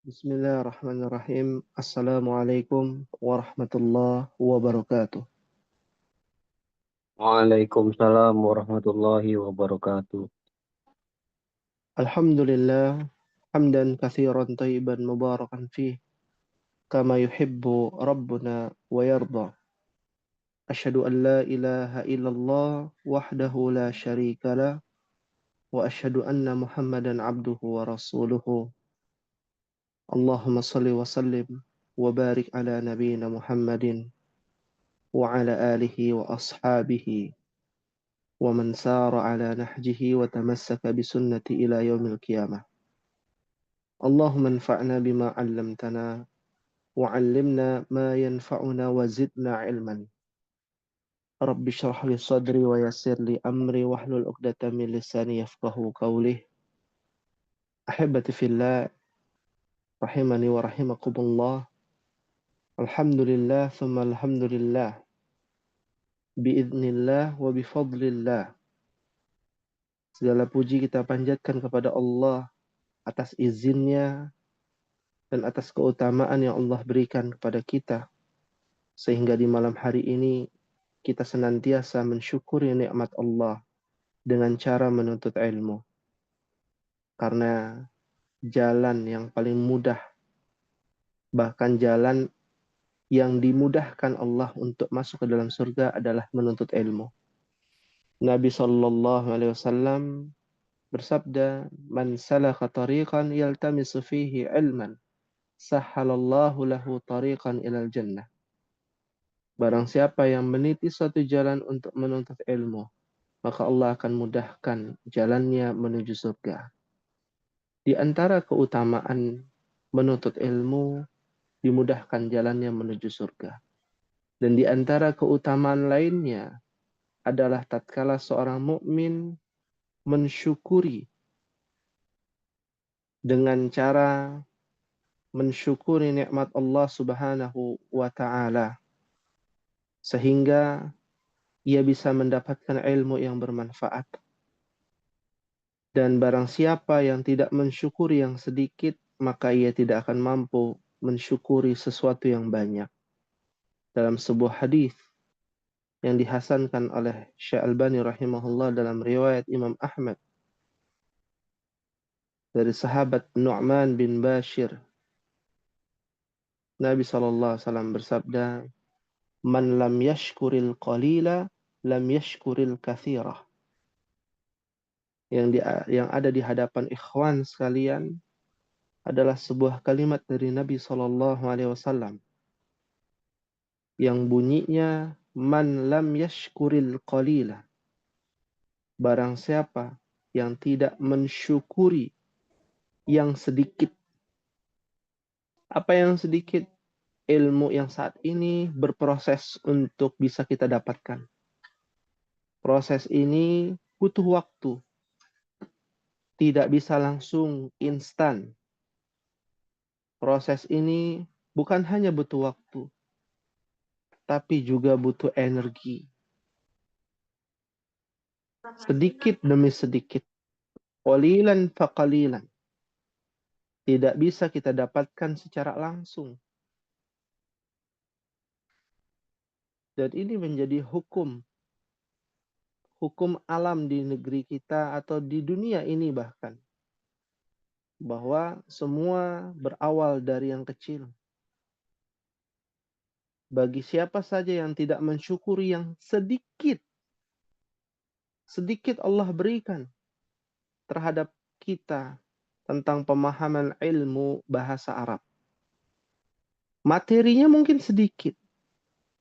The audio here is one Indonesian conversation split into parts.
Bismillahirrahmanirrahim. Assalamualaikum warahmatullahi wabarakatuh. Waalaikumsalam warahmatullahi wabarakatuh. Alhamdulillah, hamdan kathiran tayyiban mubarakan fih, kama yuhibbu rabbuna wa yarda. Ashhadu an la ilaha illallah wahdahu la syarika lah, wa ashhadu anna Muhammadan abduhu wa rasuluhu. Allahumma salli wa sallim wa barik ala nabiyyina Muhammadin wa ala alihi wa ashabihi ومن سار على نهجه وتمسك بسنة إلى يوم القيامة. اللهم انفعنا بما علمتنا وعلمنا ما ينفعنا وزدنا علما. رب اشرح لي صدري ويسر لي أمري واحلل عقدة من لساني يفقهوا قولي. أحبتي في الله rahimani wa rahimakumullah. Alhamdulillah thumma alhamdulillah biidznillah wa bifadlillah. Segala puji kita panjatkan kepada Allah atas izinnya dan atas keutamaan yang Allah berikan kepada kita, sehingga di malam hari ini kita senantiasa mensyukuri nikmat Allah dengan cara menuntut ilmu. Karena jalan yang paling mudah, bahkan jalan yang dimudahkan Allah untuk masuk ke dalam surga adalah menuntut ilmu. Nabi SAW bersabda, "Man salaka tariqan yaltamisu fihi ilman, sahhalallahu lahu tariqan ilal jannah." Barang siapa yang meniti suatu jalan untuk menuntut ilmu, maka Allah akan mudahkan jalannya menuju surga. Di antara keutamaan menuntut ilmu, dimudahkan jalannya menuju surga. Dan di antara keutamaan lainnya adalah tatkala seorang mukmin mensyukuri dengan cara mensyukuri nikmat Allah Subhanahu wa taala, sehingga ia bisa mendapatkan ilmu yang bermanfaat. Dan barang siapa yang tidak mensyukuri yang sedikit, maka ia tidak akan mampu mensyukuri sesuatu yang banyak. Dalam sebuah hadis yang dihasankan oleh Syekh Albani rahimahullah dalam riwayat Imam Ahmad dari sahabat Nu'man bin Bashir, Nabi SAW bersabda, "Man lam yashkuril qalila, lam yashkuril kathirah." Yang ada di hadapan ikhwan sekalian adalah sebuah kalimat dari Nabi SAW yang bunyinya, "Man lam yashkuril qalila." Barang siapa yang tidak mensyukuri yang sedikit. Apa yang sedikit? Ilmu yang saat ini berproses untuk bisa kita dapatkan. Proses ini butuh waktu. Tidak bisa langsung instan. Proses ini bukan hanya butuh waktu, tapi juga butuh energi. Sedikit demi sedikit. Qalilan faqalilan. Tidak bisa kita dapatkan secara langsung. Dan ini menjadi hukum alam di negeri kita atau di dunia ini bahkan. Bahwa semua berawal dari yang kecil. Bagi siapa saja yang tidak mensyukuri yang sedikit Allah berikan terhadap kita tentang pemahaman ilmu bahasa Arab. Materinya mungkin sedikit.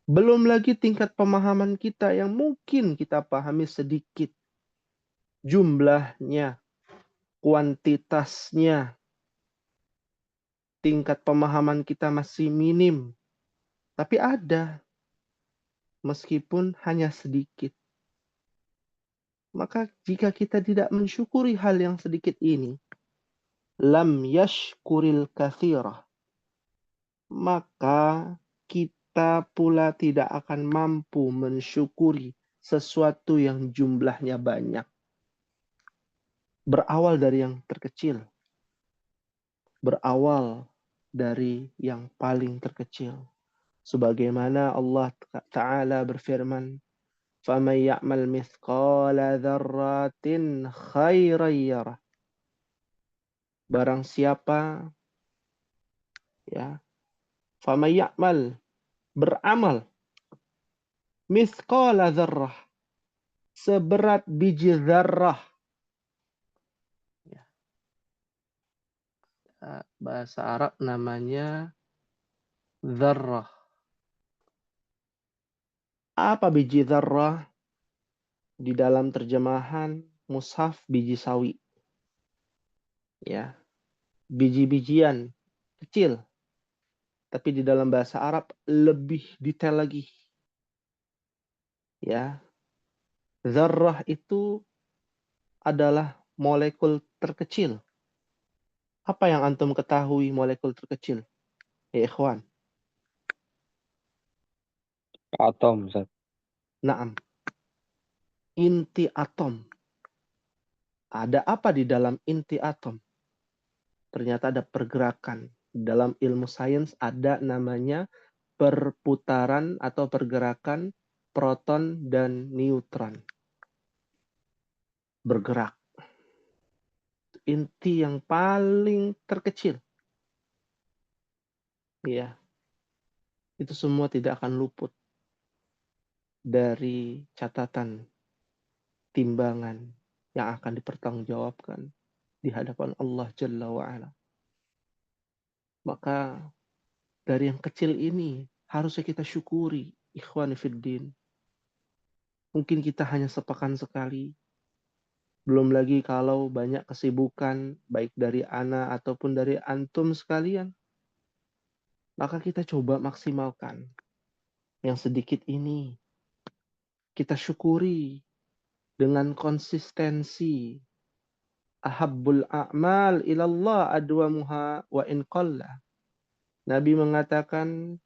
Belum lagi tingkat pemahaman kita yang mungkin kita pahami sedikit. Jumlahnya, kuantitasnya, tingkat pemahaman kita masih minim. Tapi ada, meskipun hanya sedikit. Maka jika kita tidak mensyukuri hal yang sedikit ini, lam yashkuril kathirah, maka kita pula tidak akan mampu mensyukuri sesuatu yang jumlahnya banyak. Berawal dari yang terkecil. Berawal dari yang paling terkecil. Sebagaimana Allah Ta'ala berfirman, فَمَنْ يَعْمَلْ مِثْقَالَ ذَرَّةٍ خَيْرًا يَرَهُ. Barang siapa, ya, فَمَنْ يَعْمَلْ, beramal, mithqala dzarrah, seberat biji zarrah. Ya. Bahasa Arab namanya dzarrah. Apa biji zarrah? Di dalam terjemahan mushaf biji sawi. Ya, biji-bijian kecil. Tapi di dalam bahasa Arab lebih detail lagi. Ya. Zarrah itu adalah molekul terkecil. Apa yang antum ketahui molekul terkecil? Ya ikhwan. Atom, Ustaz. Naam. Inti atom. Ada apa di dalam inti atom? Ternyata ada pergerakan. Dalam ilmu sains ada namanya perputaran atau pergerakan proton dan neutron. Bergerak. Inti yang paling terkecil. Ya. Itu semua tidak akan luput dari catatan timbangan yang akan dipertanggungjawabkan di hadapan Allah Jalla wa'ala. Maka dari yang kecil ini harusnya kita syukuri, ikhwani fiddin. Mungkin kita hanya sepekan sekali. Belum lagi kalau banyak kesibukan, baik dari ana ataupun dari antum sekalian. Maka kita coba maksimalkan. Yang sedikit ini kita syukuri dengan konsistensi. Ahabbul a'mal ilallah adwamuha wa in qalla. Nabi mengatakan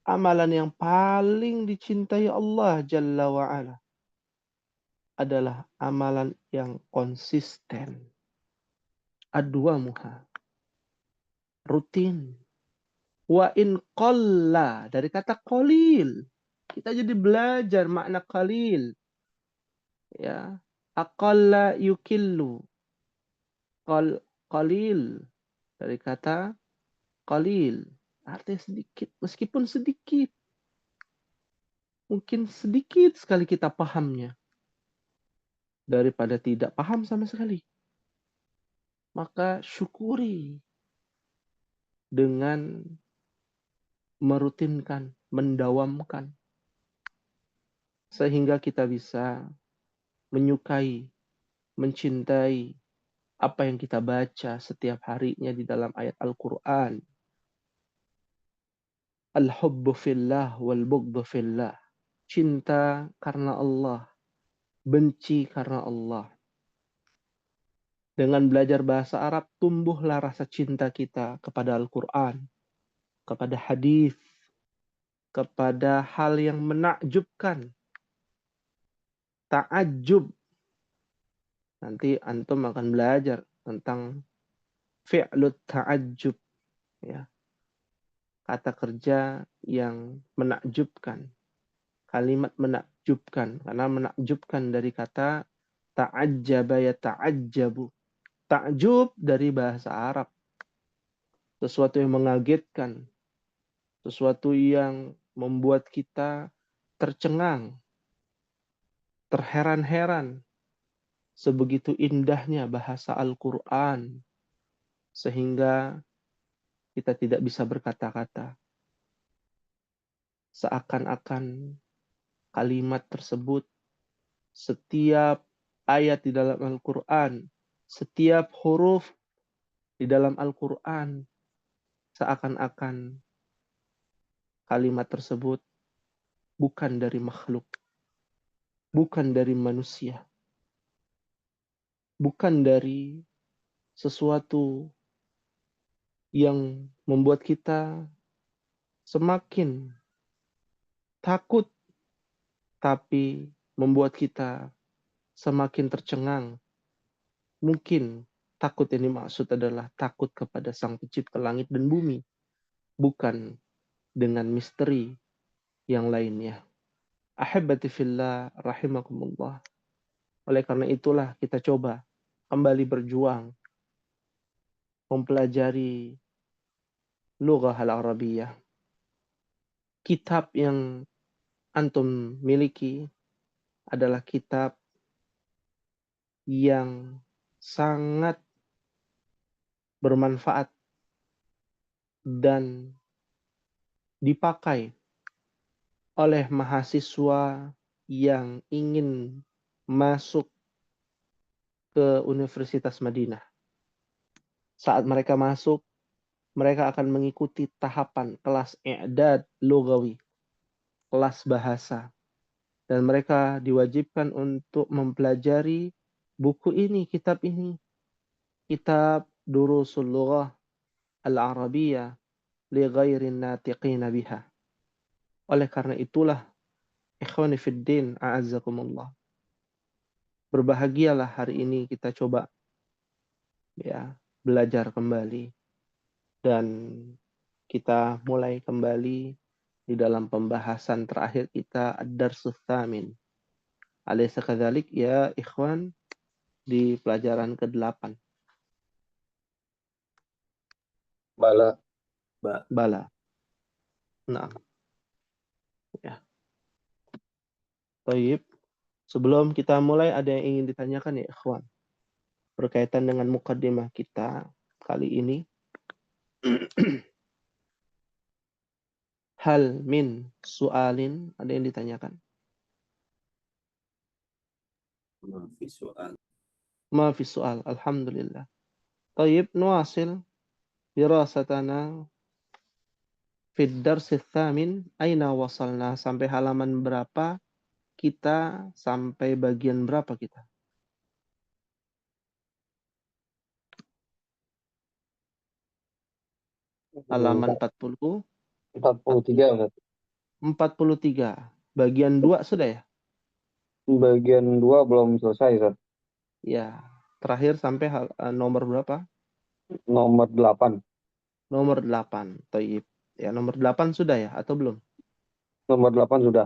amalan yang paling dicintai Allah Jalla wa'ala adalah amalan yang konsisten. Adwamuha. Rutin. Wa in qalla. Dari kata qalil. Kita jadi belajar makna qalil. Ya. Aqalla yukillu. Qalil. Dari kata qalil. Artinya sedikit. Meskipun sedikit. Mungkin sedikit sekali kita pahamnya. Daripada tidak paham sama sekali. Maka syukuri dengan merutinkan, mendawamkan. Sehingga kita bisa menyukai, mencintai apa yang kita baca setiap harinya di dalam ayat Al-Quran. Al-hubbu fillah wal bughdhu fillah. Cinta karena Allah, benci karena Allah. Dengan belajar bahasa Arab, tumbuhlah rasa cinta kita kepada Al-Quran, kepada hadis, kepada hal yang menakjubkan. Ta'ajjub. Nanti antum akan belajar tentang fi'lut ta'ajjub. Ya. Kata kerja yang menakjubkan. Kalimat menakjubkan. Karena menakjubkan dari kata ta'ajjaba ya ta'ajjabu. Ta'jub dari bahasa Arab. Sesuatu yang mengagetkan. Sesuatu yang membuat kita tercengang. Terheran-heran. Sebegitu indahnya bahasa Al-Quran. Sehingga kita tidak bisa berkata-kata. Seakan-akan kalimat tersebut, setiap ayat di dalam Al-Quran, setiap huruf di dalam Al-Quran, seakan-akan kalimat tersebut bukan dari makhluk, bukan dari manusia, bukan dari sesuatu yang membuat kita semakin takut, tapi membuat kita semakin tercengang. Mungkin takut ini maksud adalah takut kepada Sang Pencipta langit dan bumi, bukan dengan misteri yang lainnya. Ahibbati fillah rahimakumullah. Oleh karena itulah kita coba kembali berjuang mempelajari lughah al-Arabiyah. Kitab yang antum miliki adalah kitab yang sangat bermanfaat dan dipakai oleh mahasiswa yang ingin masuk ke Universitas Madinah. Saat mereka masuk, mereka akan mengikuti tahapan kelas i'dad lugawi, kelas bahasa. Dan mereka diwajibkan untuk mempelajari buku ini, kitab ini. Kitab Durusul Lughah Al-Arabiyah li ghairin natiqina biha. Oleh karena itulah, ikhwani fiddin, a'azzakumullah. Berbahagialah hari ini kita coba ya belajar kembali dan kita mulai kembali di dalam pembahasan terakhir kita ad-darsus tsamin. Alaysa kadzalik ya ikhwan, di pelajaran ke-8. Bala. Bala. Nah, ya. Baik. Sebelum kita mulai ada yang ingin ditanyakan ya ikhwan berkaitan dengan mukaddimah kita kali ini. Hal min su'alin, ada yang ditanyakan? Ma fi su'al, alhamdulillah. Tayyib, nuasil dirasatana fid darsis tsamin, aina wasalna, sampai halaman berapa kita, sampai bagian berapa kita? Halaman 40, 43, Ustaz. 43. Bagian 2 sudah ya? Bagian 2 belum selesai, Ustaz. Ya, terakhir sampai nomor berapa? Nomor 8. Nomor 8. Tayyib. Ya, nomor 8 sudah ya atau belum? Nomor 8 sudah.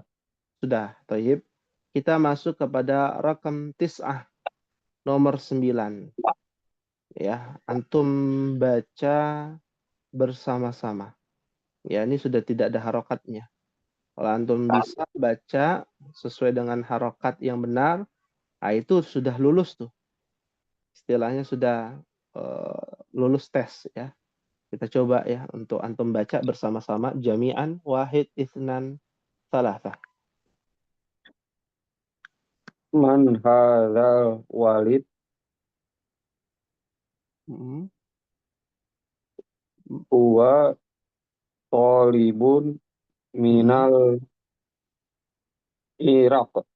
Sudah, tayyib. Kita masuk kepada rakam tis'ah, nomor 9. Ya, antum baca bersama-sama. Ya, ini sudah tidak ada harokatnya. Kalau antum bisa baca sesuai dengan harokat yang benar, nah itu sudah lulus tuh. Istilahnya sudah lulus tes ya. Kita coba ya untuk antum baca bersama-sama jami'an wahid itsnan tsalatsa. Man hadzal walid huwa talibun minal Iraq.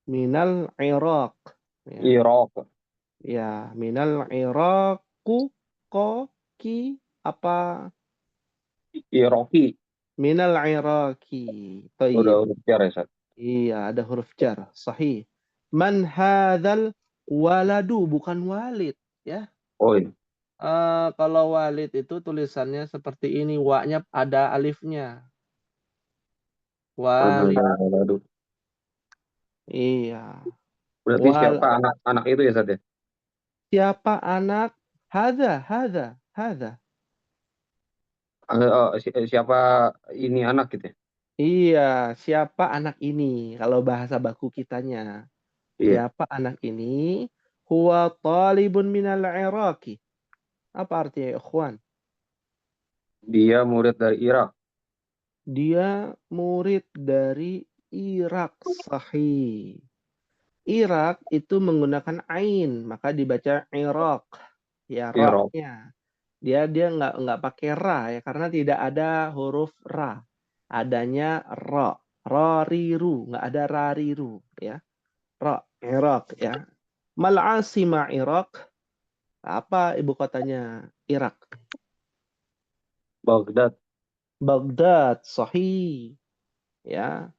Minal Iraq. Ya, Iraq. ya minal Iraqu ko ki apa? Iraqi. Minal Iraqi. Udah Tayyib. bicara, Ustaz. Iya, ada huruf jar. Sahih. Man hadzal waladu, bukan walid ya. Oh iya. Kalau walid itu tulisannya seperti ini, wa-nya ada alifnya. Man Walid. hadzal waladu. Iya. Berarti siapa anak-anak itu ya, Ustaz ya? Siapa anak? Hadza. Siapa ini anak gitu ya? Iya, siapa anak ini? Kalau bahasa baku kitanya. Iya. Siapa anak ini? Huwa talibun minal Iraqi. Apa artinya, ikhwan? Dia murid dari Irak. Dia murid dari Irak. Sahih. Irak itu menggunakan ain, maka dibaca Irak. Ya, Irak. ra-nya. Dia nggak pakai ra ya, karena tidak ada huruf ra. Adanya ra. Rariru, nggak ada rariru ya. Ra, Irak ya. Mal asima Irak. Apa ibu kotanya Irak? Baghdad. Baghdad, sahih. Ya,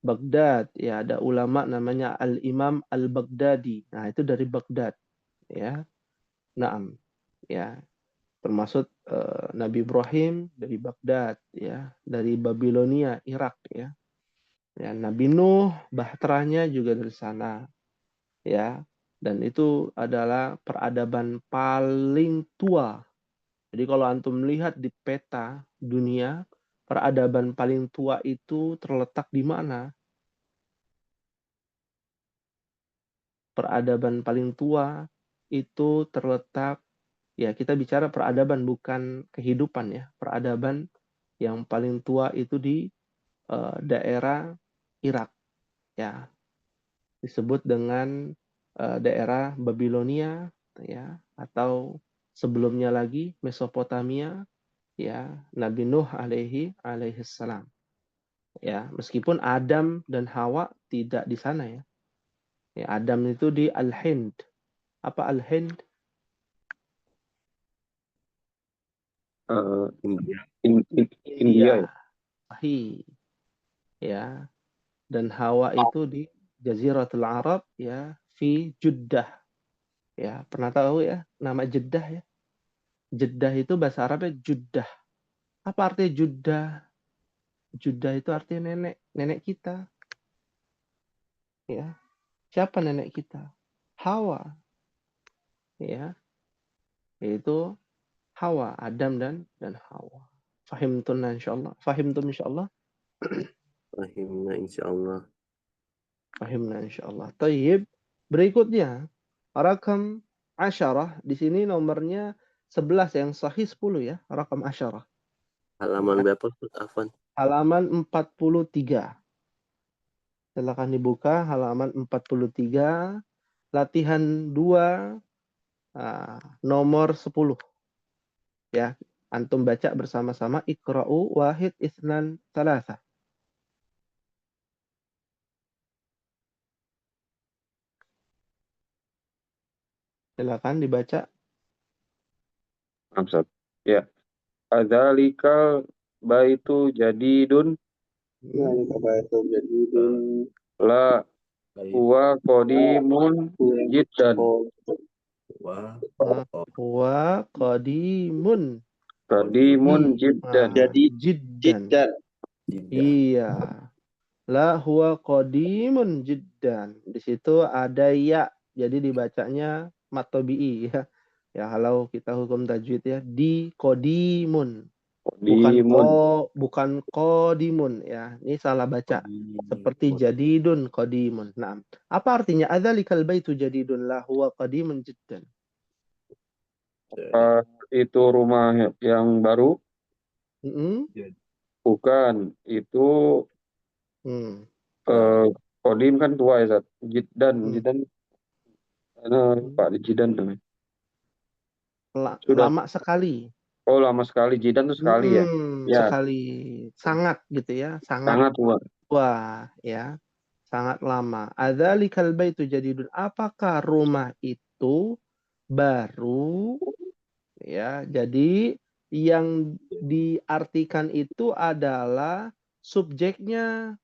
Baghdad. Ya, ada ulama namanya Al-Imam Al-Baghdadi. Nah, itu dari Baghdad. Ya. Naam, ya, termasuk Nabi Ibrahim dari Baghdad, ya, dari Babilonia, Irak, ya. Ya, Nabi Nuh bahteranya juga dari sana, ya. Dan itu adalah peradaban paling tua. Jadi kalau antum melihat di peta dunia, peradaban paling tua itu terletak di mana? Peradaban paling tua itu terletak, ya, kita bicara peradaban bukan kehidupan, ya. Peradaban yang paling tua itu di daerah Irak, ya. Disebut dengan daerah Babilonia, ya, atau sebelumnya lagi Mesopotamia, ya, Nabi Nuh alaihi salam. Ya, meskipun Adam dan Hawa tidak di sana, ya. Ya, Adam itu di Al-Hind. Apa Al-Hind? Eh, India. India ya. India. Sahih. Ya. Dan Hawa itu di Jaziratul Arab, ya, fi Jeddah. Ya, pernah tahu ya nama Jeddah, ya? Jeddah itu bahasa Arabnya Juddah. Apa artinya Juddah? Juddah itu artinya nenek, nenek kita, ya. Siapa nenek kita? Hawa, ya. Yaitu Hawa, Adam dan Hawa. Fahimtum insyaallah. Fahimtum insyaallah. Fahimna insyaallah. Fahimna insyaallah. Tayyib. Berikutnya, rakam asyarah. Di sini nomornya 11, yang sahih 10, ya. Rakam asyarah. Halaman Ya. berapa, Ustaz Afwan? Halaman 43. Silakan dibuka halaman 43. Latihan 2, nomor 10. Ya. Antum baca bersama-sama. Iqra'u wahid isnan salasa. Silakan dibaca. Amsat. Ya. Adzalikal baitu jadidun la huwa qadimun jiddan. Wah, Wa qadimun. Qadimun jiddan. Jiddan. tidak. Iya. La huwa qadimun jiddan. Di situ ada ya. Jadi dibacanya matobi'i, ya. Ya, kalau kita hukum tajwid, ya, di qadimun. Qadimun. Bukan qadimun, ya. Ini salah baca. Seperti jadidun qadimun. Nah, apa artinya adzalikal baitu jadidun la huwa qadimun jiddan? Uh, itu rumah yang baru? Mm-mm. Bukan. Itu Hmm. Kodim kan tua ya, Zat. Jidan, Pak Jidan namanya. Sudah. Lama sekali. Oh, lama sekali. Jidan tuh sekali ya? Ya, Sekali. Sangat gitu, ya. Sangat sangat tua. tua, ya. Sangat lama. Adzalikal baitu jadidun. Apakah rumah itu baru? Ya, jadi yang diartikan itu adalah subjeknya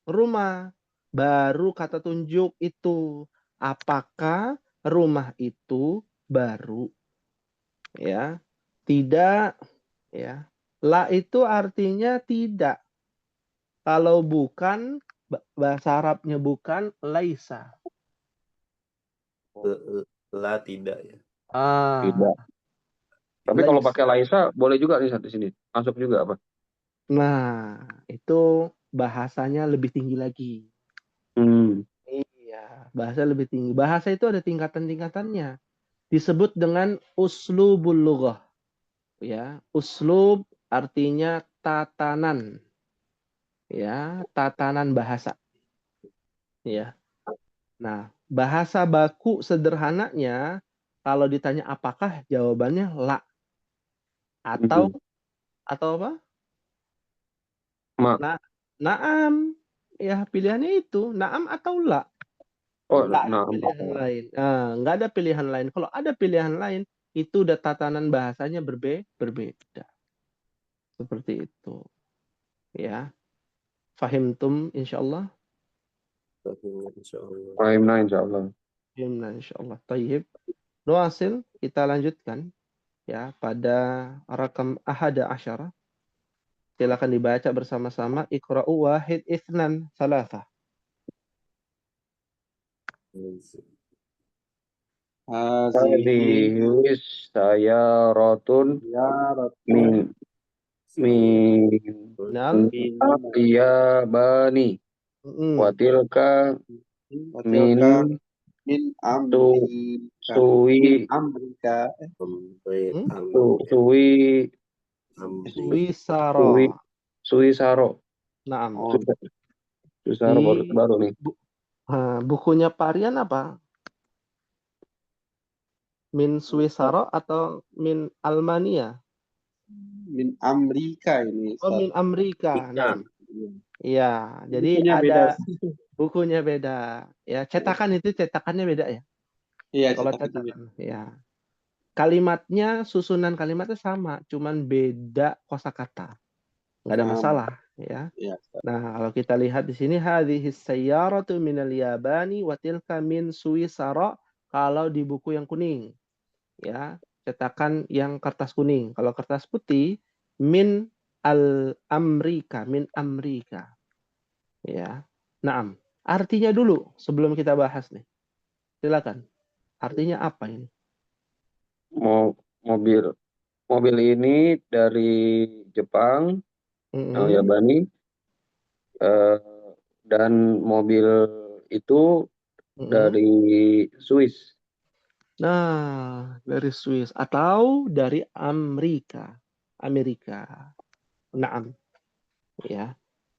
rumah. Baru kata tunjuk itu. Apakah rumah itu baru? Ya. Tidak, ya. La itu artinya tidak. Kalau bukan, bahasa Arabnya bukan, laisa. La tidak ya. Tidak. Tapi kalau pakai Laisa. Laisa, boleh juga nih di sini. Masuk juga apa? Nah, itu bahasanya lebih tinggi lagi. Hmm. Iya, bahasa lebih tinggi. Bahasa itu ada tingkatan-tingkatannya. Disebut dengan uslubul lughah. Ya, uslub artinya tatanan. Ya, tatanan bahasa. Ya. Nah, bahasa baku sederhananya kalau ditanya apakah, jawabannya la. Atau apa? Ma. Naam. Ya, pilihannya itu naam atau la. Oh, Nggak ada nah. pilihan lain. Nggak ada pilihan lain. Kalau ada pilihan lain, itu udah tatanan bahasanya berbeda. Seperti itu. Ya. Fahimtum insyaallah. Fahimna insyaallah. Fahimna insyaallah. Fahimna insyaallah. Tayyib. Nuasil, kita lanjutkan ya pada rakam ahada asyara. Silakan dibaca bersama-sama. Iqra'u wahid itsnan salatah. Hadhihi Hazihi sayaratun ziyaratun min min Nal. Yabani wa tilka wa min tilka min suwi Amerika suwi Suwisara. suwisaro. Naam. Oh, Suwisaro Di baru nih. bukunya Parian apa? Min Suwisara atau min Almania? min Amerika ini. Oh, min Amerika. Nah, iya. Jadi Bukunya beda. ada bukunya beda. Ya, cetakannya beda ya. Iya, Kalau cetak itu beda. cetakan, ya. Kalimatnya, susunan kalimatnya sama, cuman beda kosakata. Nggak ada masalah, ya. Iya. Nah, kalau kita lihat di sini hadhihi sayyaratu minal Yabani wa tilka min Suwisara kalau di buku yang kuning. Ya, cetakan yang kertas kuning. Kalau kertas putih min Amerika, min Amerika. Ya. Naam. Artinya dulu sebelum kita bahas nih. Silakan. Artinya apa ini? Mobil ini dari Jepang, Yabani, dan mobil itu dari Swiss. Nah, dari Swiss atau dari Amerika. Naam. Ya.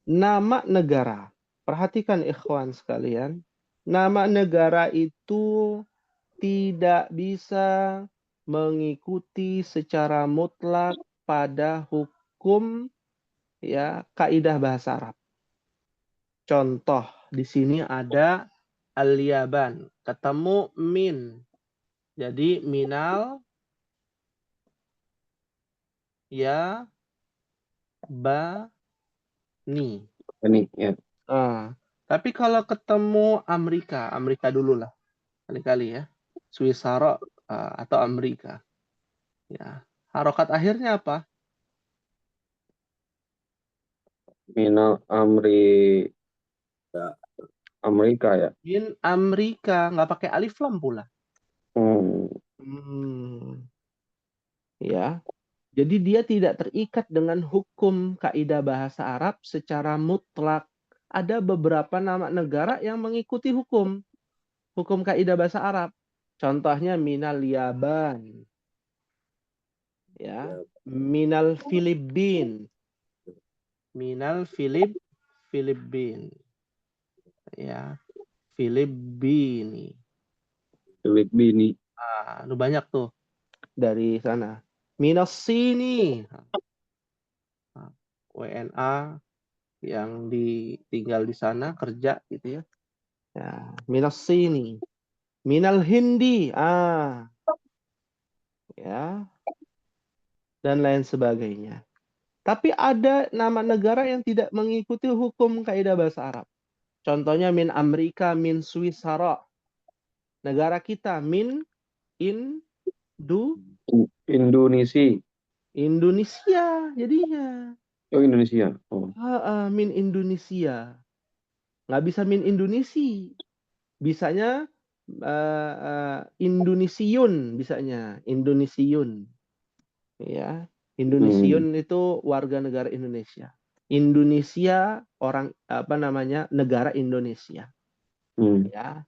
Nama negara. Perhatikan ikhwan sekalian. Nama negara itu tidak bisa mengikuti secara mutlak pada hukum ya kaidah bahasa Arab. Contoh di sini ada al-Yaban, ketemu min. Jadi minal ya bani. Ini ya. Tapi kalau ketemu Amerika dulu lah kali-kali ya. Swisaro atau Amerika. Ya. Harokat akhirnya apa? Minal Amerika ya. Min Amerika, nggak pakai alif lam pula. Ya. Jadi dia tidak terikat dengan hukum kaidah bahasa Arab secara mutlak. Ada beberapa nama negara yang mengikuti hukum kaidah bahasa Arab. Contohnya minal Yaban. Ya, minal Filipin. Minal Filipin. Ya, Filipini. Lu banyak tuh dari sana. Minas sini. WNA yang tinggal di sana kerja gitu ya. Ya, minas sini. Minal Hindi. Ya. Dan lain sebagainya. Tapi ada nama negara yang tidak mengikuti hukum kaidah bahasa Arab. Contohnya min Amerika, min Swisara. Negara kita min Indonesia jadinya. Oh, Indonesia. Oh. Min Indonesia. Nggak bisa min Indonesia. Bisanya Indonesiun bisanya. Indonesiun. Ya. Indonesiun itu warga negara Indonesia. Indonesia negara Indonesia. Ya.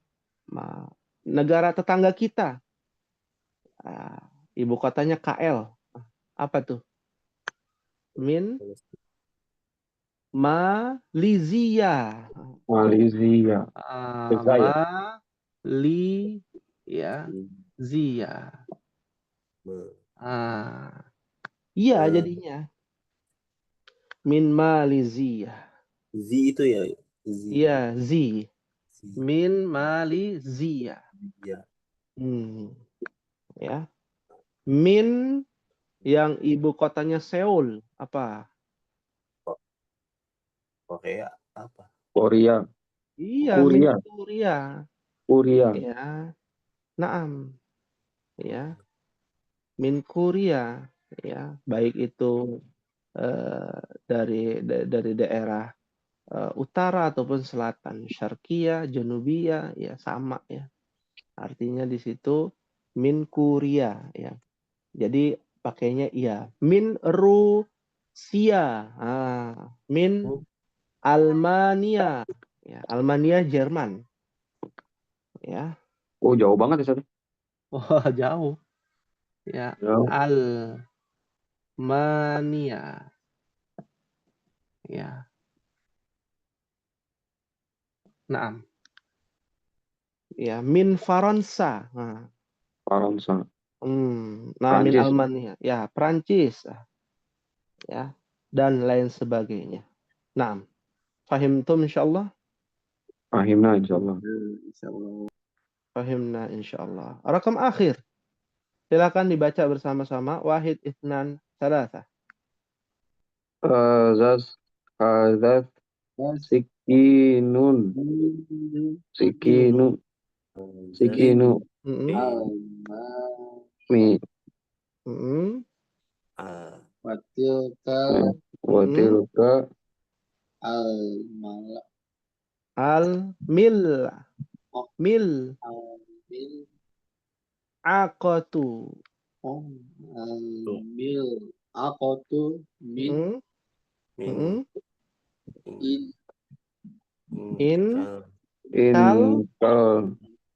Negara tetangga kita. Ibu kotanya KL. Apa tuh? Min Malaysia. Malaysia. Zia. Iya jadinya. Min Malaysia. Z itu ya? Iya, Z. Min Malaysia. Ya. Ya. Min yang ibu kotanya Seoul apa? Korea apa? Korea. Iya, min Korea. Korea. Ya. Naam. ya. Min Korea, ya, baik itu dari daerah utara ataupun selatan, Syarqiyah, Janubiyah, ya sama ya. Artinya di situ min Korea, ya. Jadi pakainya iya. Min Rusia, min Almania, ya. Almania Jerman, ya. Oh, jauh banget ya, Ustaz. Wah, jauh. Ya, Jauh. Almania. Ya. Naam. Ya, min Faransa. Faransa. Min Prancis. Almania. Ya, Prancis. Ya, dan lain sebagainya. Naam. Fahimtum insyaallah? Fahimna insyaallah. Insyaallah. Fahimna insyaallah. Rakam akhir. Silakan dibaca bersama-sama. Wahid, itsnan, salasa. Zaz, hazat, sikinun, sikinu, sikinu, mi, Watilkal watilka, al-mal Al-mil. Mil. al-mil Aqatu. al-mil aqatu min Mm. in In. in, kal,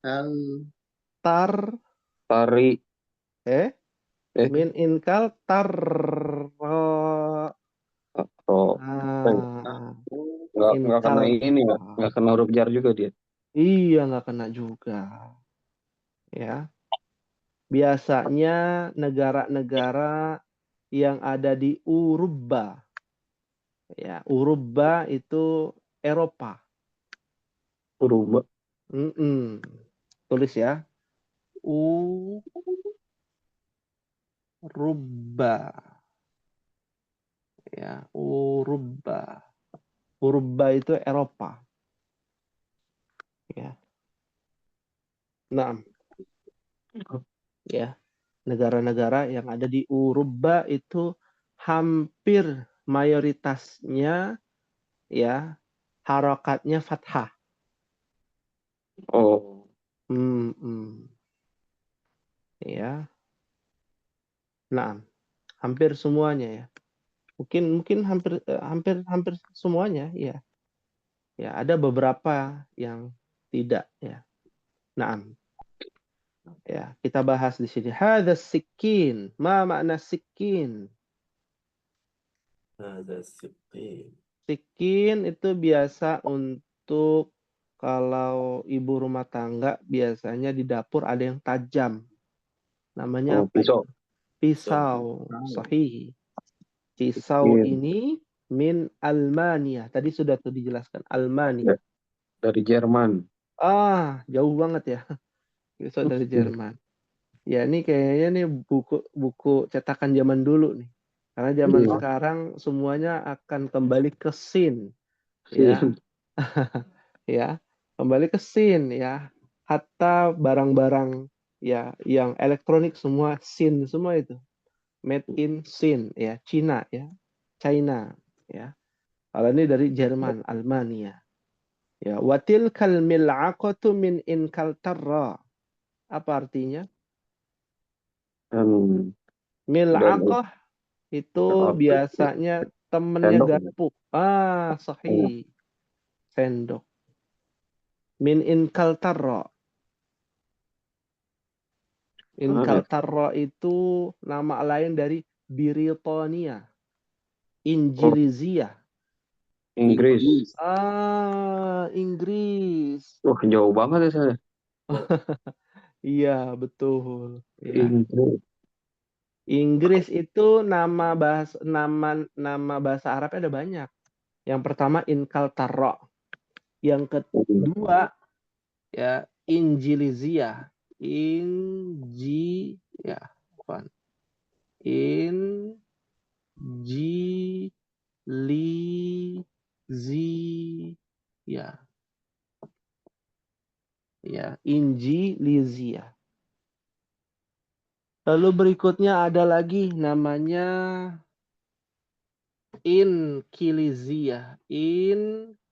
kal Tar. tari, Min inkal tar. oh, nggak kena Inkal. ini ya, nggak kena huruf jar juga dia. Iya, nggak kena juga. Ya. Biasanya negara-negara yang ada di Uruba. Ya, Uruba itu Eropa. Berubah. Tulis ya. Uruba. Ya, Uruba. Uruba itu Eropa. Ya. Nah, ya. Negara-negara yang ada di Uruba itu hampir mayoritasnya ya harokatnya fathah. Oh, Ya. Nah, hampir semuanya ya. Mungkin hampir semuanya ya. Ya, ada beberapa yang tidak ya. Nah, ya, kita bahas di sini. Hadza sikin. Ma makna sikin? Sikin itu biasa untuk kalau ibu rumah tangga biasanya di dapur ada yang tajam. Namanya apa? pisau. Pisau. Sahih. Pisau ini min Almania. Tadi sudah tuh dijelaskan. Almania. Dari Jerman. Jauh banget ya. Pisau dari Jerman. Ya, ini kayaknya nih buku cetakan zaman dulu nih. Karena zaman sekarang semuanya akan kembali ke sin. Ya. Ya, kembali ke sin ya. Hatta barang-barang ya yang elektronik semua sin semua itu. Made in Sin ya, Cina ya. China ya. Kalau ini dari Jerman, Almania. Ya, watil kal mil'aqatu min inkaltarra. Apa artinya? Mil'aqah itu biasanya temennya garpu. Sahih. Sendok. Min inkaltarra. Inkaltarra itu nama lain dari Britania. Injilizia. Inggris. Inggris. Jauh banget ya saya. Iya, betul. Ya. Inggris. Inggris itu nama bahasa Arabnya ada banyak. Yang pertama Inkaltarra. Yang kedua ya Injilizia. Ya, apa? Injilizia. Ya, Injilizia. Lalu berikutnya ada lagi namanya inkilizia. Inkilizia.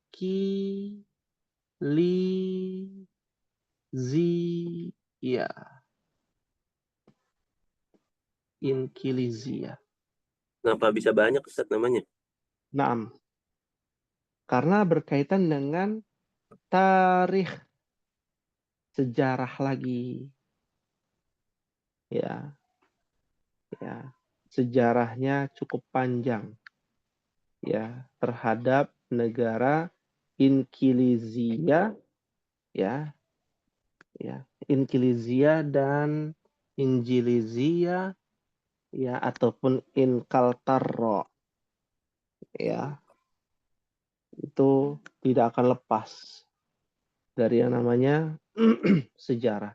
Inkilizia. Kenapa bisa banyak Ustaz namanya? Naam. Karena berkaitan dengan tarikh, sejarah lagi. Ya. Ya. Sejarahnya cukup panjang. Ya, terhadap negara Inkilizia, ya. Ya, Inkilizia dan Injilizia, ya, ataupun Inkaltaro, ya, itu tidak akan lepas dari yang namanya sejarah.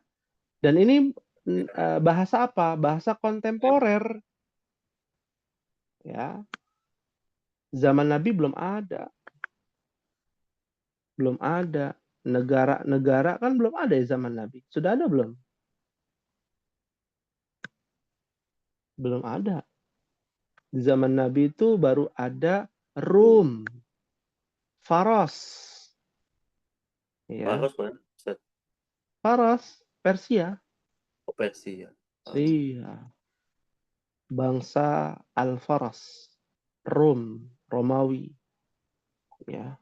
Dan ini bahasa apa? Bahasa kontemporer, ya. Zaman Nabi belum ada, negara-negara kan belum ada ya zaman Nabi. Sudah ada belum? Belum ada. Di zaman Nabi itu baru ada Rum, Faros, ya. Faros mana Ustaz? Faros, Persia. Oh, Persia. Iya. Bangsa Al-Faras, Rum, Romawi. Ya.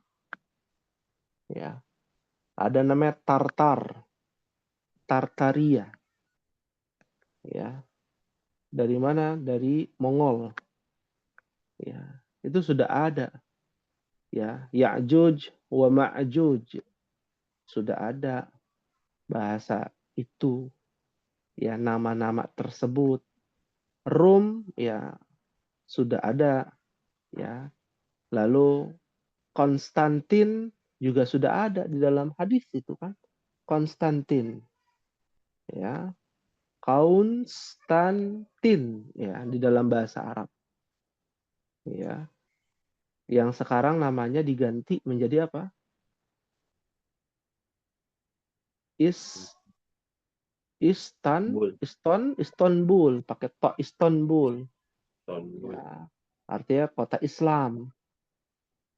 Ya. Ada namanya Tartar, Tartaria. Ya. Dari mana? Dari Mongol. Ya. Itu sudah ada. Ya, Ya'juj wa Ma'juj. Sudah ada bahasa itu. Ya, nama-nama tersebut. Rum, ya, sudah ada. Ya. Lalu Konstantin juga sudah ada di dalam hadis itu kan. Konstantin, ya, Konstantin, ya, di dalam bahasa Arab, ya, yang sekarang namanya diganti menjadi apa? Istanbul, pakai to Istanbul, ya, artinya kota Islam,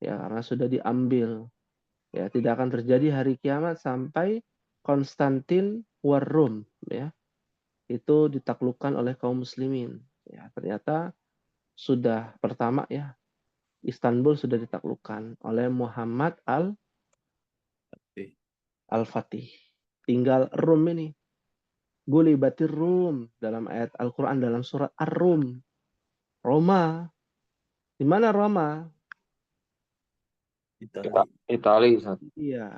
ya, karena sudah diambil, ya, tidak akan terjadi hari kiamat sampai Konstantin Warum, ya, itu ditaklukkan oleh kaum muslimin. Ya, ternyata sudah pertama, ya, Istanbul sudah ditaklukkan oleh Muhammad Al-Fatih. Tinggal Rum ini. Gulibatir Rum dalam ayat Al-Quran dalam surat Ar-Rum. Roma. Di mana Roma? Itali, Ustaz. Iya.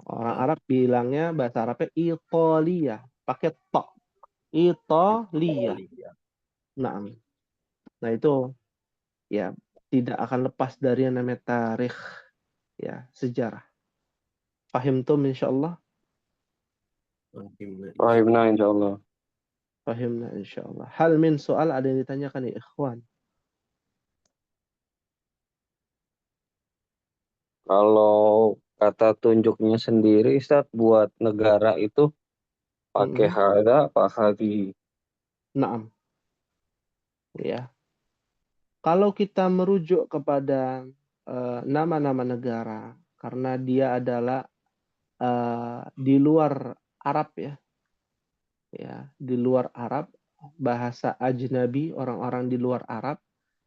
Orang Arab bilangnya bahasa Arabnya Italia. Pakai to. Italia. Nah itu ya tidak akan lepas dari yang namanya tarikh, ya, sejarah. Fahimtum insyaallah? Fahimna insyaallah. Fahimna insyaallah. Hal min soal ada yang ditanyakan ya ikhwan? Kalau kata tunjuknya sendiri, Ustaz, buat negara itu pakai hada apa hadhi? Naam. Ya. Kalau kita merujuk kepada nama-nama negara, karena dia adalah di luar Arab, ya, ya, di luar Arab, bahasa ajnabi, orang-orang di luar Arab,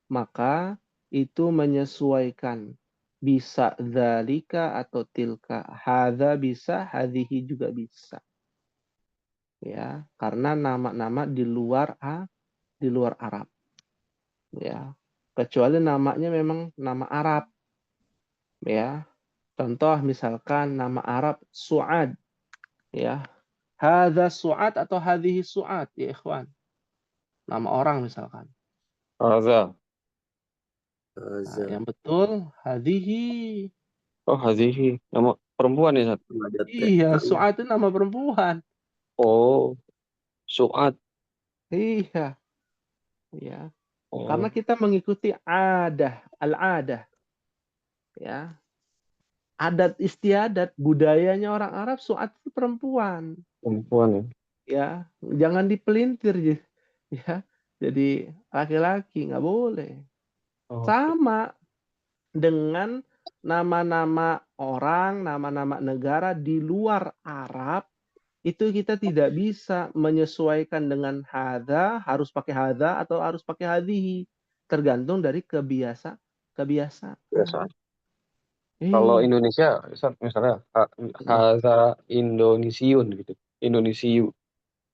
maka itu menyesuaikan, bisa dzalika atau tilka, hadza bisa, hadhihi juga bisa, ya, karena nama-nama di luar Arab, ya, kecuali namanya memang nama Arab, ya. Contoh misalkan nama Arab Su'ad, ya. Hadza Su'ad atau hadhihi Su'ad, ya ikhwan. Nama orang misalkan. Hadza. Nah, yang betul hadhihi. Oh, hadhihi. Nama perempuan ya, Ustaz? Iya, Su'ad itu nama perempuan. Oh, Su'ad. Iya. Ya. Oh, Karena kita mengikuti al-adah. Ya. Adat istiadat, budayanya orang Arab, Su'ad itu perempuan. perempuan ya. Ya, jangan dipelintir. ya. Jadi laki-laki nggak boleh. Oke. Sama dengan nama-nama orang, nama-nama negara di luar Arab, itu kita tidak bisa menyesuaikan dengan hadza, harus pakai hadza atau harus pakai hadhihi. Tergantung dari kebiasaan. Biasa. Kalau Iya, Indonesia, misalnya Haza Indonesiun gitu. Indonesiu.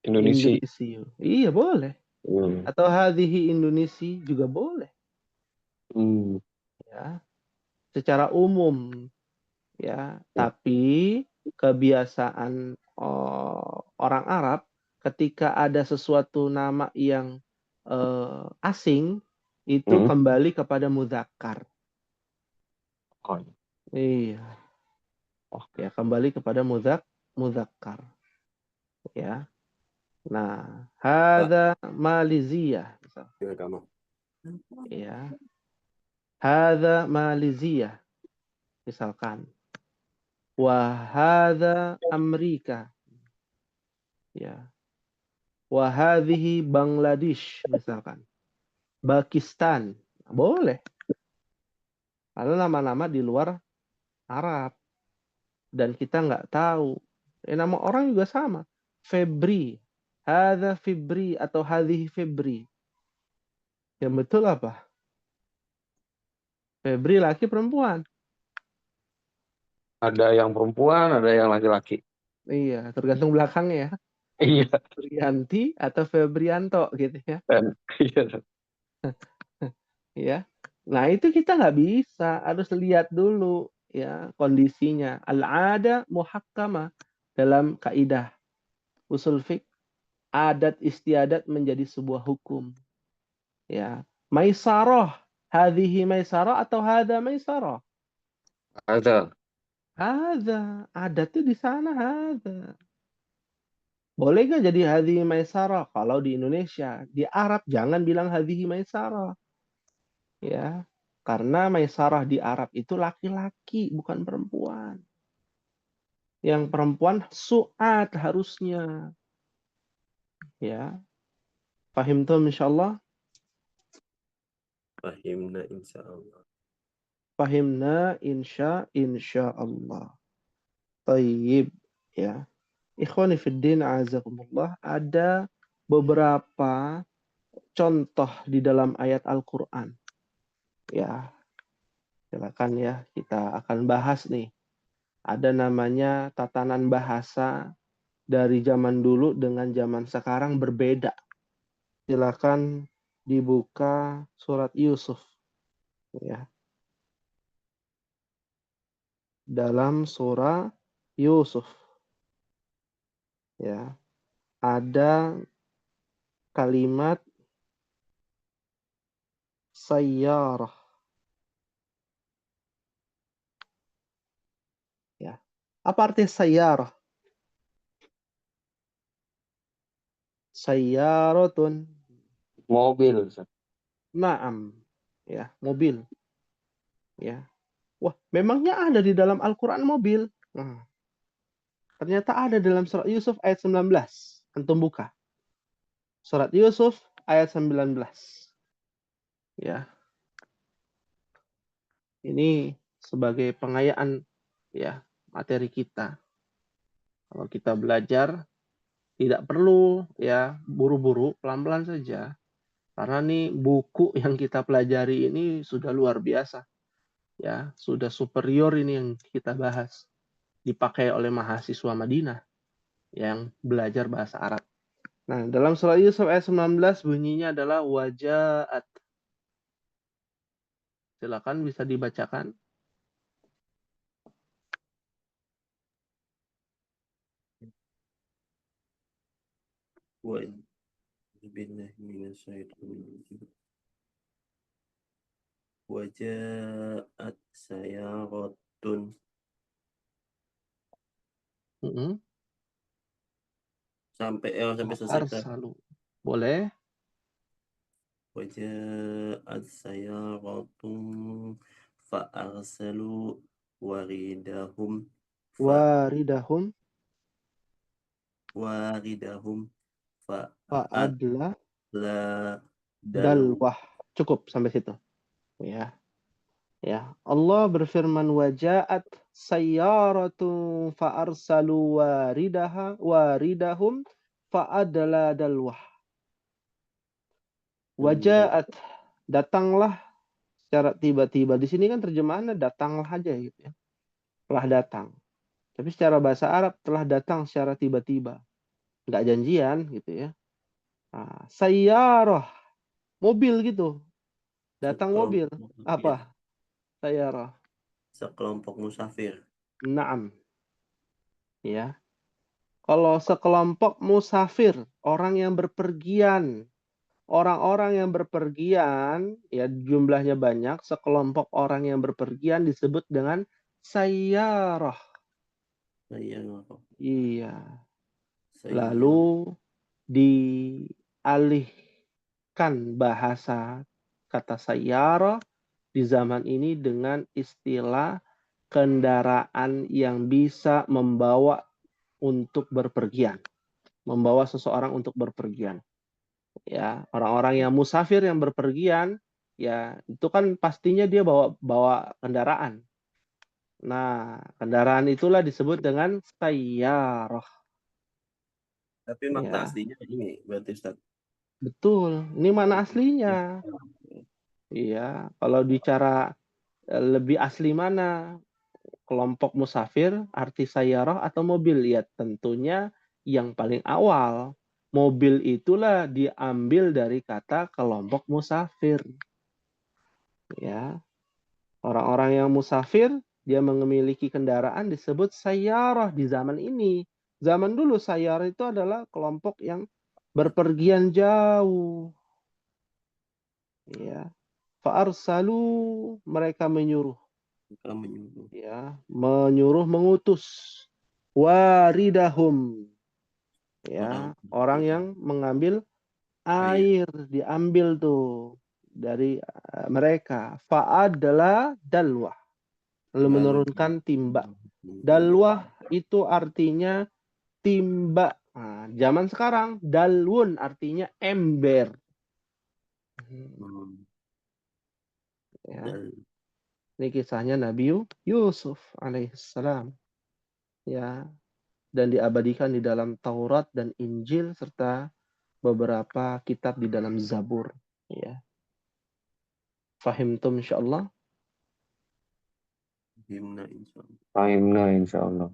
Indonesia. Indonesia. Iya, boleh. Hmm. Atau hadhihi Indonesia juga boleh. Hmm. Ya, secara umum. Ya, tapi kebiasaan orang Arab ketika ada sesuatu nama yang asing itu Hmm. kembali kepada mudzakkar. Oh, Iya, ya kembali kepada mudzakkar. Ya. Nah, Pak, hadza maliziyah. gimana kamu? Ya, hadza maliziyah. Misalkan, wa hadza Amerika. Ya. Wa hadhihi Bangladesh misalkan. Pakistan. Boleh. Ada nama-nama di luar Arab dan kita nggak tahu. Nama orang juga sama. Febri. Hadza Febri atau hadhihi Febri. Yang betul apa? Febri laki perempuan. ada yang perempuan, ada yang laki-laki. Iya, tergantung belakangnya ya. Iya. Febrianti atau Febrianto gitu ya. Dan iya. Ya. Nah, itu kita nggak bisa, harus lihat dulu ya kondisinya. Al-ada muhakkama dalam kaidah usul fiqh, adat istiadat menjadi sebuah hukum. Ya. Maisarah, hadhihi maisarah atau hadza maisarah? Ada. Hadza, adatnya di sana hadza. Boleh nggak jadi hadhihi maisarah kalau di Indonesia? Di Arab jangan bilang hadhihi maisarah. Ya. Karena maisarah di Arab itu laki-laki, bukan perempuan. Yang perempuan su'at harusnya. Ya. Pahim tuh insyaallah? Fahimna insya Allah. Fahimna insyaallah. Tayyib. Ya. Ikhwani fiddin azakumullah. Ada beberapa contoh di dalam ayat Al-Quran. Ya. Silakan ya. Kita akan bahas nih. Ada namanya tatanan bahasa dari zaman dulu dengan zaman sekarang berbeda. Silakan dibuka surat Yusuf ya. Dalam surah Yusuf ya, ada kalimat sayyarah ya. Apa arti sayyarah? Sayyaratun. Mobil. Naam. Ya, mobil. Ya. Wah, memangnya ada di dalam Al-Quran mobil? Nah, ternyata ada dalam surat Yusuf ayat 19. Antum buka. Surat Yusuf ayat 19. Ya. Ini sebagai pengayaan ya materi kita. Kalau kita belajar tidak perlu ya buru-buru, pelan-pelan saja. Karena nih buku yang kita pelajari ini sudah luar biasa. Ya, sudah superior ini yang kita bahas. Dipakai oleh mahasiswa Madinah yang belajar bahasa Arab. Nah, dalam surah Yusuf ayat 19 bunyinya adalah wajaat. Silakan bisa dibacakan. Wajaat sayaratun. Sampai selesai tak? Arsalu. Boleh. Wajaat sayaratun fa'arsalu waridahum Waridahum waridahum fa'ad fa'adla La dalwah. Cukup sampai situ. Ya. Ya, Allah berfirman waja'at sayyaratun fa'arsalu waridahum fa'adla dalwah. Waja'at, datanglah secara tiba-tiba. Di sini kan terjemahannya datanglah aja gitu ya. Telah datang. Tapi secara bahasa Arab telah datang secara tiba-tiba. Nggak janjian gitu ya. Nah, sayyarah, mobil gitu. Datang mobil. Apa? Sayyarah. Sekelompok musafir. Naam. Ya. Kalau sekelompok musafir, orang yang berpergian, orang-orang yang berpergian, ya jumlahnya banyak, sekelompok orang yang berpergian disebut dengan sayyarah. Iya. Lalu dialihkan bahasa kata sayyarah di zaman ini dengan istilah kendaraan yang bisa membawa untuk berpergian, membawa seseorang untuk berpergian. Ya, orang-orang yang musafir yang berpergian, ya itu kan pastinya dia bawa kendaraan. Nah, kendaraan itulah disebut dengan sayyarah. Tapi makna aslinya ini berarti Ustaz. Betul, ini mana aslinya? Iya, kalau bicara lebih asli mana? Kelompok musafir, arti sayyarah atau mobil? Ya tentunya yang paling awal. Mobil itulah diambil dari kata kelompok musafir. Ya, orang-orang yang musafir, dia memiliki kendaraan disebut sayyarah di zaman ini. Zaman dulu sayyarah itu adalah kelompok yang berpergian jauh. Ya, fa'arsalu, mereka menyuruh. Ya, menyuruh, mengutus. Waridahum, ya, orang yang mengambil air, diambil tuh dari mereka. Fa'adla dalwah, lalu menurunkan timba. Dalwah itu artinya timba. Nah, zaman sekarang dalwun artinya ember. Ya. Ini kisahnya Nabi Yusuf alaihissalam. Ya, dan diabadikan di dalam Taurat dan Injil serta beberapa kitab di dalam Zabur. Ya. Fahimtum insyaallah? Fahimna insyaallah.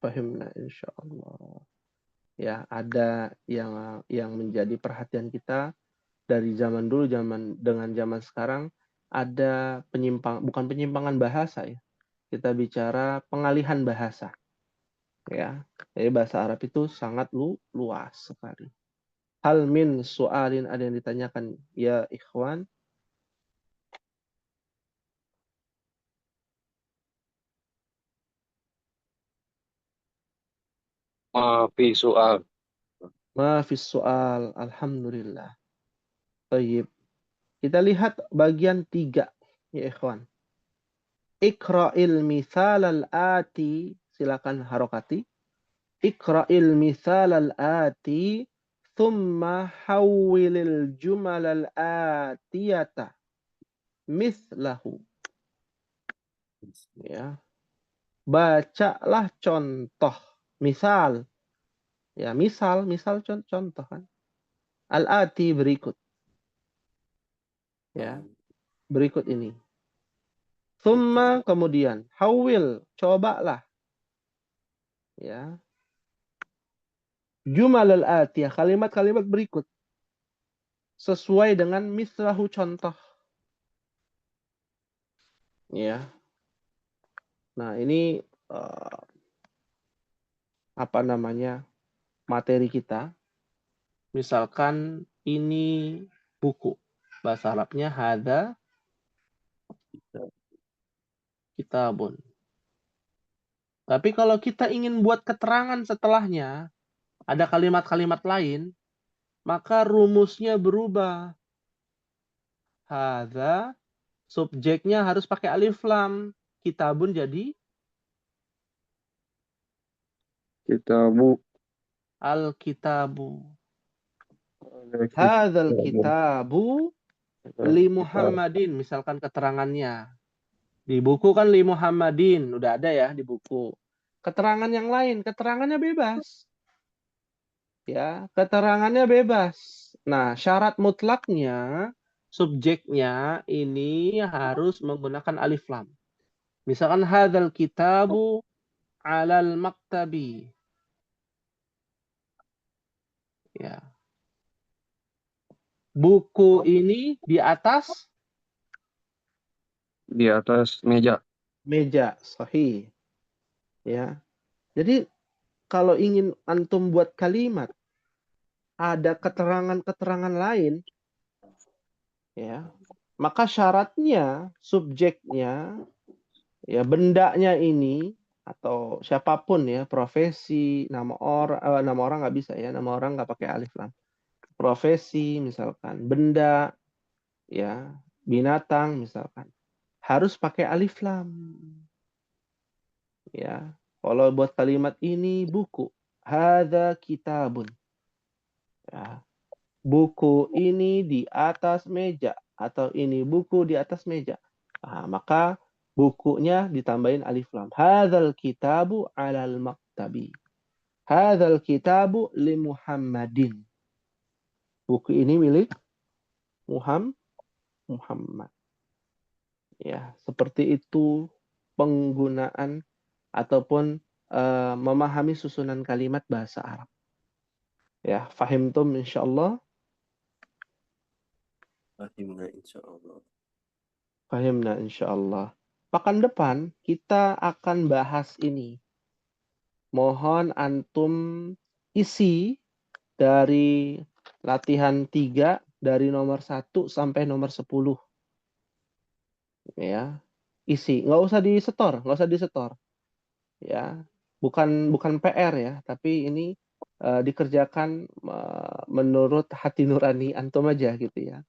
Fahimna insyaallah. Ya, ada yang menjadi perhatian kita dari zaman dulu dengan zaman sekarang, ada bukan penyimpangan bahasa ya. Kita bicara pengalihan bahasa. Ya. Jadi bahasa Arab itu sangat luas sekali. Hal min su'alin, ada yang ditanyakan ya ikhwan? Maafi soal. Ma fis soal, alhamdulillah. Baik. Kita lihat bagian 3 ya ikhwan. Iqra'il misal al-ati, silakan harokati. Iqra'il misal al-ati thumma hawwilil jumal al-atiyata mislahu. Ya. Bacalah contoh misal. Ya, misal contoh kan. Al-ati berikut. Ya. Berikut ini. Thumma kemudian hawil, cobalah. Ya. Jumal al-atiyah, kalimat-kalimat berikut sesuai dengan mislahu contoh. Ya. Nah, ini apa namanya? Materi kita. Misalkan ini buku. Bahasa Arabnya hada kitabun. Tapi kalau kita ingin buat keterangan setelahnya, ada kalimat-kalimat lain, maka rumusnya berubah. Hada, subjeknya harus pakai alif lam. Kitabun jadi Kitabu. al-kitabu. Hadzal kitabu li Muhammadin, misalkan keterangannya. Di buku kan li Muhammadin, udah ada ya di buku. Keterangan yang lain, keterangannya bebas. Ya, keterangannya bebas. Nah, syarat mutlaknya, subjeknya ini harus menggunakan alif lam. Misalkan hadzal kitabu alal maktabi. Ya. Buku ini di atas meja. meja, sahih. Ya. Jadi kalau ingin antum buat kalimat ada keterangan-keterangan lain, ya, maka syaratnya subjeknya, ya, bendanya ini atau siapapun ya, profesi, nama orang nggak bisa ya, nama orang nggak pakai alif lam. Profesi misalkan, benda, ya, binatang misalkan, harus pakai alif lam. Ya, kalau buat kalimat ini buku, hadza kitabun. Ya, buku ini di atas meja atau ini buku di atas meja. Nah, maka bukunya ditambahin alif lam. Hadzal kitabu 'alal maktabi. Hadzal kitabu li Muhammadin. Buku ini milik Muhammad. Ya, seperti itu penggunaan ataupun memahami susunan kalimat bahasa Arab. Ya, fahimtum insyaallah. Fahimna insyaallah. Fahimna insyaallah. Pekan depan kita akan bahas ini. Mohon antum isi dari latihan 3 dari nomor 1 sampai nomor 10. Ya. Isi, nggak usah disetor. Ya. Bukan PR ya, tapi ini dikerjakan menurut hati nurani antum aja gitu ya.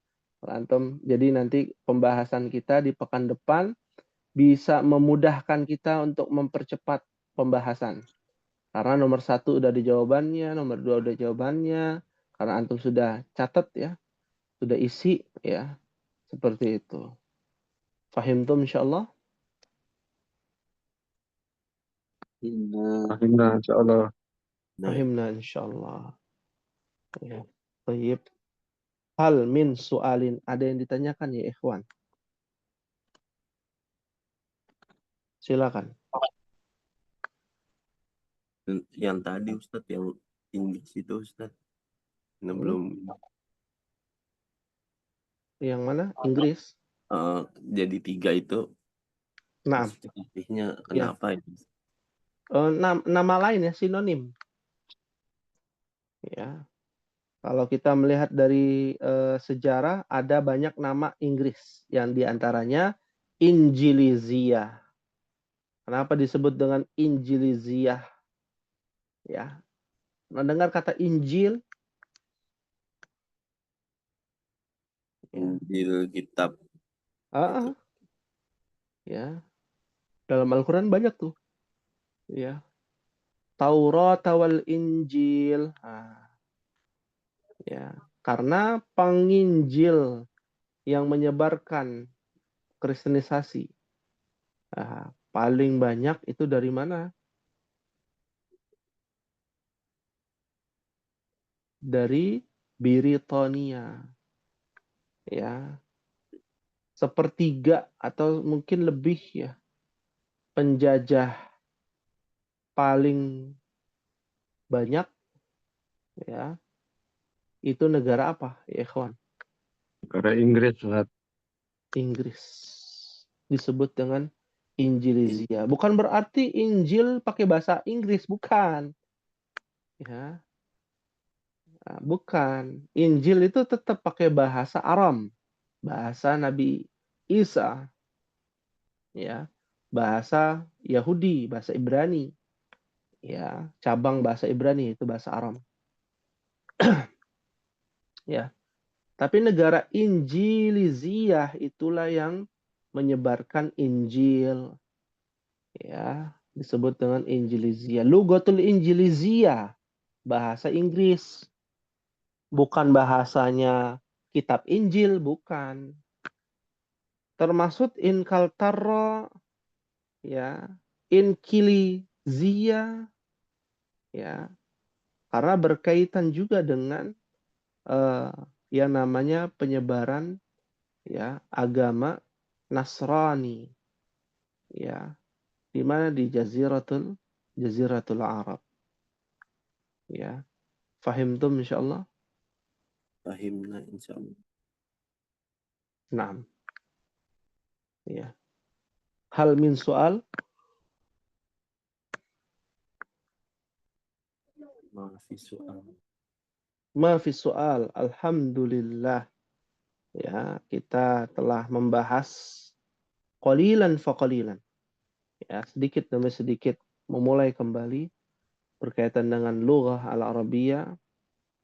Antum, jadi nanti pembahasan kita di pekan depan bisa memudahkan kita untuk mempercepat pembahasan. Karena nomor 1 udah di jawabannya, nomor 2 udah jawabannya, karena antum sudah catat ya, sudah isi ya, seperti itu. Fahimtum insyaallah? Fahimna insyaallah. Fahimna insyaallah. Ya. Baik. Hal min su'alin, ada yang ditanyakan ya ikhwan? Silakan. Yang tadi Ustadz, yang Inggris itu Ustadz. Belum. Yang mana? Inggris. Jadi 3 itu. Nah, Maksudnya ya. kenapa ya? Nama lain ya, sinonim. Ya. Kalau kita melihat dari sejarah, ada banyak nama Inggris yang diantaranya Injilizia. Kenapa disebut dengan Injilizia? Ya, mendengar kata Injil? Injil kitab. Ya, dalam Al-Quran banyak tuh. Ya, Taurat wal Injil. Ya, karena penginjil yang menyebarkan kristenisasi paling banyak itu dari mana? Dari Britania. Ya. Sepertiga atau mungkin lebih ya. Penjajah paling banyak ya. Itu negara apa, ya ikhwan? Negara Inggris, Ustaz. Inggris. Disebut dengan Injilizia. Bukan berarti Injil pakai bahasa Inggris, bukan. Ya. Nah, bukan. Injil itu tetap pakai bahasa Aram, bahasa Nabi Isa. Ya. Bahasa Yahudi, bahasa Ibrani. Ya, cabang bahasa Ibrani itu bahasa Aram. Ya. Tapi negara Injiliziyah itulah yang menyebarkan Injil. Ya, disebut dengan Injiliziyah. Lugatul Injiliziyah, bahasa Inggris. bukan bahasanya kitab Injil, bukan. Termasuk in kaltara, ya, in kilizia, ya, karena berkaitan juga dengan yang namanya penyebaran, ya, agama Nasrani, ya, di mana di Jaziratul Arab, ya. Fahimtum insyaallah? Fahimna insyaallah. Naam. Ya. Hal min soal? Maafi soal. Ma fi soal. Alhamdulillah. Ya, kita telah membahas qalilan fa qalilan. Ya, sedikit demi sedikit memulai kembali berkaitan dengan lughah al-Arabiyah,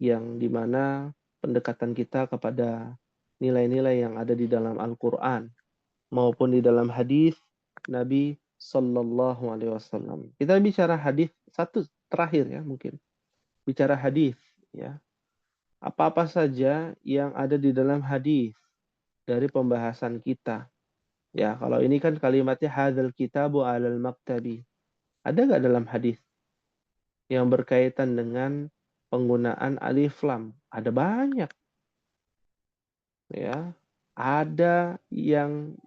yang dimana pendekatan kita kepada nilai-nilai yang ada di dalam Al-Quran maupun di dalam hadis Nabi Sallallahu Alaihi Wasallam. Kita bicara hadis satu terakhir ya, mungkin bicara hadis, ya, apa-apa saja yang ada di dalam hadis dari pembahasan kita. Ya, kalau ini kan kalimatnya hadzal kitabu alal maktabi. Ada nggak dalam hadis yang berkaitan dengan penggunaan alif lam? Ada banyak. Ya, ada yang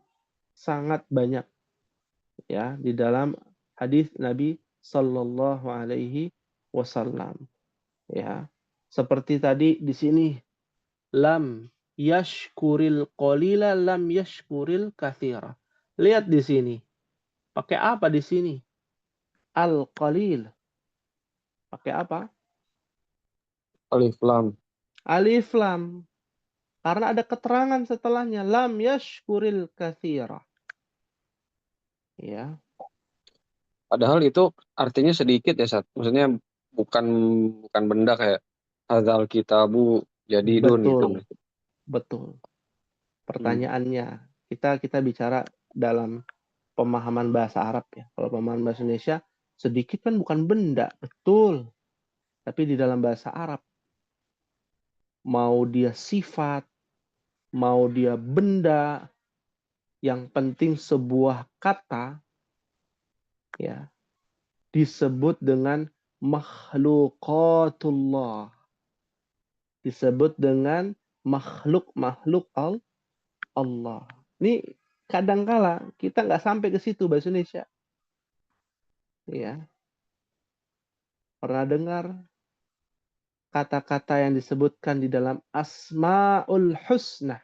sangat banyak, ya, di dalam hadis Nabi Sallallahu Alaihi Wasallam. Ya, seperti tadi di sini, lam yashkuril qalila lam yashkuril katsira. Lihat di sini. Pakai apa di sini? Al-qalil. Pakai apa? Alif lam. Alif lam. Karena ada keterangan setelahnya. Lam yashkuril katsira. Ya. Padahal itu artinya sedikit ya, Sat. Maksudnya bukan benda kayak hadzal kitabu jadidun gitu. Betul. Betul. Pertanyaannya, kita bicara dalam pemahaman bahasa Arab ya. Kalau pemahaman bahasa Indonesia, sedikit kan bukan benda, betul. Tapi di dalam bahasa Arab, mau dia sifat, mau dia benda, yang penting sebuah kata, ya, disebut dengan makhlukatullah. Disebut dengan makhluk-makhluk Allah. Ini kadangkala kita nggak sampai ke situ bahasa Indonesia. Ya. Pernah dengar kata-kata yang disebutkan di dalam Asmaul Husna.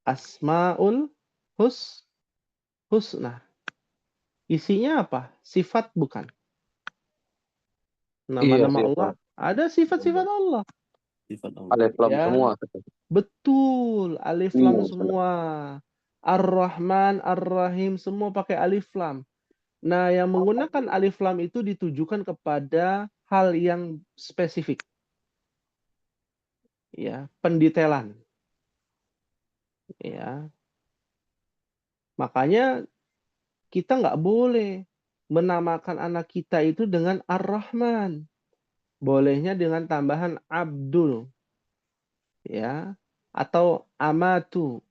Asmaul Husna. Isinya apa? Sifat bukan? Nama-nama Iya, Allah. Ada sifat-sifat Allah. Sifat Allah. alif lam Ya. semua. Betul. Alif Iya, lam semua. Ar-Rahman, Ar-Rahim, semua pakai alif lam. Nah, yang menggunakan alif lam itu ditujukan kepada hal yang spesifik. Ya, pendetailan. Ya. Makanya kita nggak boleh menamakan anak kita itu dengan Ar-Rahman. Bolehnya dengan tambahan Abdul. Ya, atau Amatu.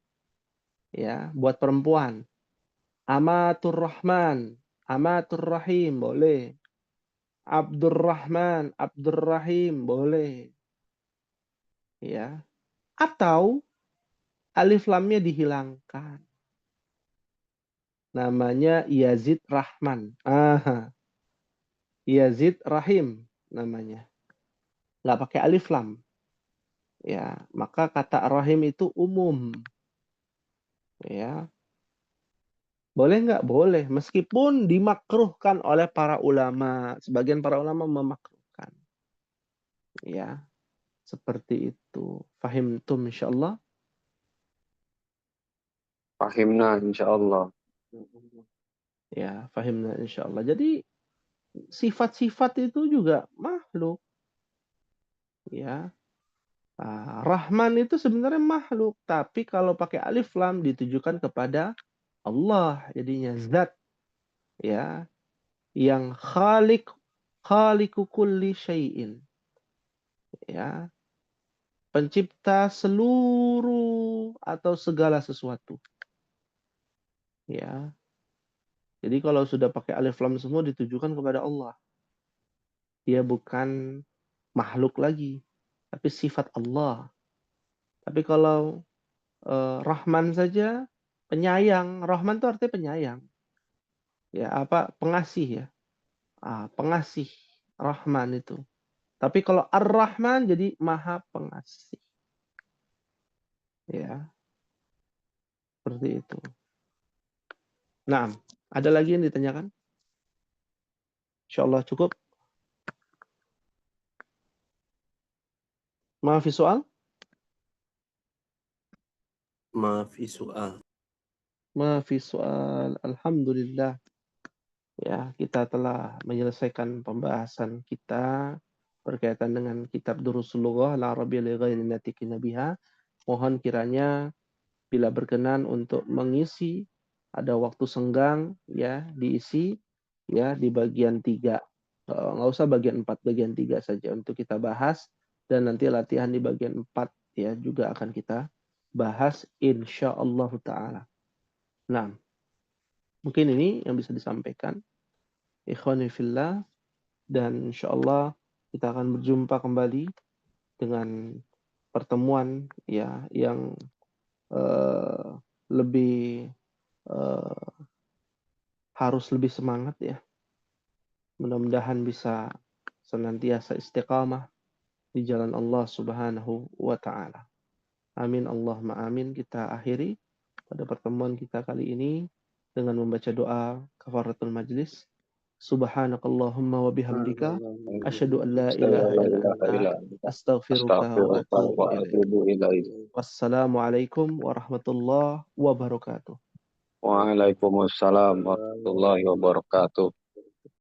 Ya, buat perempuan. Amatur Rahman, Amatur Rahim boleh. Abdurrahman, Abdurrahim boleh. Ya. Atau alif lamnya dihilangkan. Namanya Yazid Rahman. Yazid Rahim namanya. Nggak pakai alif lam. Ya, maka kata Rahim itu umum. Ya. Boleh nggak? Boleh. Meskipun dimakruhkan oleh para ulama. Sebagian para ulama memakruhkan. Ya. Seperti itu. Fahimtum insyaallah? Fahimna insyaallah. Ya, fahimna insyaallah. Jadi sifat-sifat itu juga makhluk. Ya. Rahman itu sebenarnya makhluk, tapi kalau pakai alif lam ditujukan kepada Allah, jadinya zat, ya, yang khaliqu kulli syai'in. ya, pencipta seluruh atau segala sesuatu. Ya. Jadi kalau sudah pakai alif lam semua ditujukan kepada Allah. Dia bukan makhluk lagi, tapi sifat Allah. Tapi kalau Rahman saja, penyayang. Rahman itu artinya penyayang. Ya, apa? Pengasih ya. Pengasih. Rahman itu. Tapi kalau Ar-Rahman jadi Maha Pengasih. Ya. Seperti itu. Nah, ada lagi yang ditanyakan? Insyaallah cukup. Maafi soal? Maafi soal. Maafi soal. Alhamdulillah. Ya, kita telah menyelesaikan pembahasan kita berkaitan dengan kitab Durusul Lughah al-Arabiyyah li ghairi natiqin biha. Mohon kiranya bila berkenan untuk mengisi, ada waktu senggang ya, diisi ya di bagian 3. Nggak usah bagian 4, bagian 3 saja untuk kita bahas, dan nanti latihan di bagian 4 ya juga akan kita bahas insyaallah taala. Nah, mungkin ini yang bisa disampaikan ikhwani fillah, dan insyaallah kita akan berjumpa kembali dengan pertemuan ya yang lebih harus lebih semangat ya. Mudah-mudahan bisa senantiasa istiqamah di jalan Allah Subhanahu wa taala. Amin Allahumma amin. Kita akhiri pada pertemuan kita kali ini dengan membaca doa kafaratul majlis. Subhanakallahumma wa bihamdika asyhadu an la ilaha illa anta astaghfiruka wa atubu ilaik. Wassalamualaikum warahmatullahi wabarakatuh. Waalaikumsalam warahmatullahi wabarakatuh.